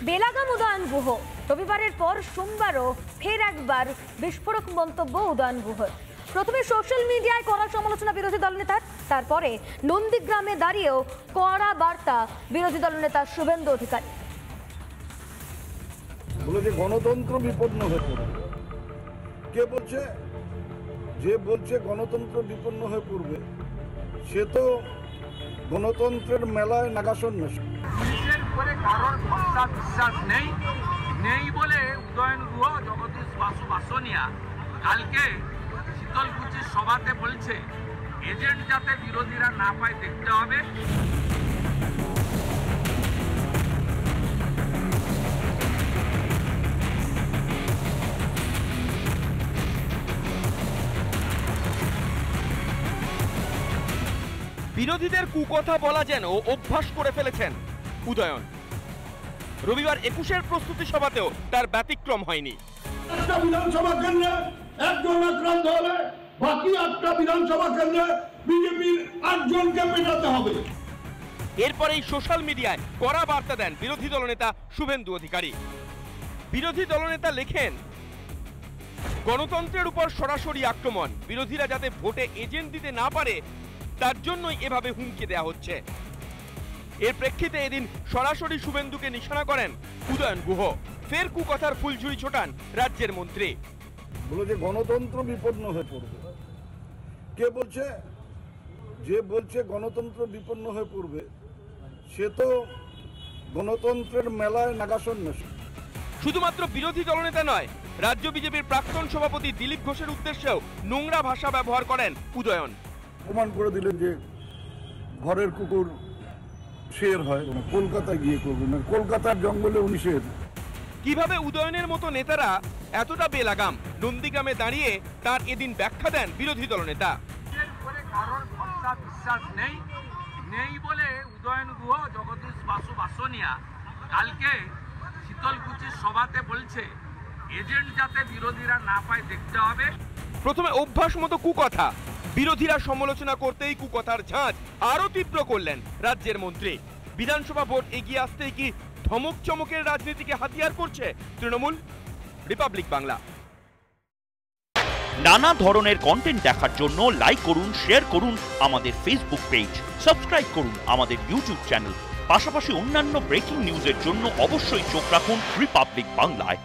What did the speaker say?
বেলাগাম উদয়ন গুহ। রবিবারের পর সোমবারও ফের একবার বিস্ফোরক মন্তব্য উদয়ন গুহর। প্রথমে সোশ্যাল মিডিয়ায় কড়া সমালোচনা বিরোধী দলনেতার, তারপরে নন্দীগ্রামে দাঁড়িয়েও কড়া বার্তা বিরোধী দলনেতা শুভেন্দু অধিকারী। বলেছে গণতন্ত্র বিপন্ন হয়ে পড়বে। কে বলছে? যে বলছে গণতন্ত্র বিপন্ন হয়ে পড়বে সে তো গণতন্ত্রের মেলায় নাগাসন্ন। নিজের উপরে কারোর ভরসা বিশ্বাস নেই নেই বলে উদয়ন গুহ, জগদীশ বাসু বাসনিয়া কালকে শীতলকুচির সভাতে বলছে এজেন্ট যাতে বিরোধীরা না পায় দেখতে হবে। বিরোধীদের কুকথা বলা যেন অভ্যাস করে ফেলেছেন উদয়ন। রবিবার 21-এর প্রস্তুতি সভাতেও তার ব্যতিক্রম হয়নি। একটা বিধানসভা কেন্দ্রে একজন আক্রান্ত হলে বাকি 8টা বিধানসভা কেন্দ্রে বিজেপির 8 জনকে পেটাতে হবে। এরপরেই সোশ্যাল মিডিয়ায় কড়া বার্তা দেন বিরোধী দলনেতা শুভেন্দু অধিকারী। বিরোধী দলনেতা লেখেন, গণতন্ত্রের উপর সরাসরি আক্রমণ, বিরোধীরা যাতে ভোটে এজেন্ট দিতে না পারে তার জন্যই এভাবে হুমকি দেওয়া হচ্ছে। এর প্রেক্ষিতে এদিন সরাসরি শুভেন্দুকে নিশানা করেন উদয়ন গুহ। ফের কুকথার ফুলঝুরি ছোটান রাজ্যের মন্ত্রী। বলেছে গণতন্ত্র বিপন্ন হয়ে পড়বে। কে বলছে? যে বলছে গণতন্ত্র বিপন্ন হয়ে পড়বে সে তো গণতন্ত্রের মেলায় নাগাসন্ন। শুধুমাত্র বিরোধী দলনেতা নয়, রাজ্য বিজেপির প্রাক্তন সভাপতি দিলীপ ঘোষের উদ্দেশ্যেও নোংরা ভাষা ব্যবহার করেন উদয়ন। প্রমাণ করে দিলেন যে ঘরের কুকুর শের হয়, কলকাতায় গিয়ে করবেন না, কলকাতার জঙ্গলে উনি শের। কিভাবে উদয়নের মতো নেতারা এতটা বেলাগাম, নন্দীগ্রামে দাঁড়িয়ে তার এদিন ব্যাখ্যা দেন বিরোধী দলনেতা। নিজের উপরে কারোর ভরসা বিশ্বাস নেই নেই বলে উদয়ন গুহ, জগদীশ বাসু বাসনিয়া কালকে শীতলকুচির সভাতে বলছে এজেন্ট যাতে বিরোধীরা না পায় দেখতে হবে। প্রথমে অভ্যাস মতো কুকথা, বিরোধীরা সমালোচনা করতেই কুকথার ঝাঁজ আরো তীব্র করলেন রাজ্যের মন্ত্রী। বিধানসভা ভোট এগিয়ে আসতেই কি ধমক চমকের রাজনীতিকে হাতিয়ার করছে তৃণমূল? রিপাবলিক বাংলা। নানা ধরনের কন্টেন্ট দেখার জন্য লাইক করুন, শেয়ার করুন আমাদের ফেসবুক পেজ, সাবস্ক্রাইব করুন আমাদের ইউটিউব চ্যানেল। পাশাপাশি অন্যান্য ব্রেকিং নিউজের জন্য অবশ্যই চোখ রাখুন রিপাবলিক বাংলায়।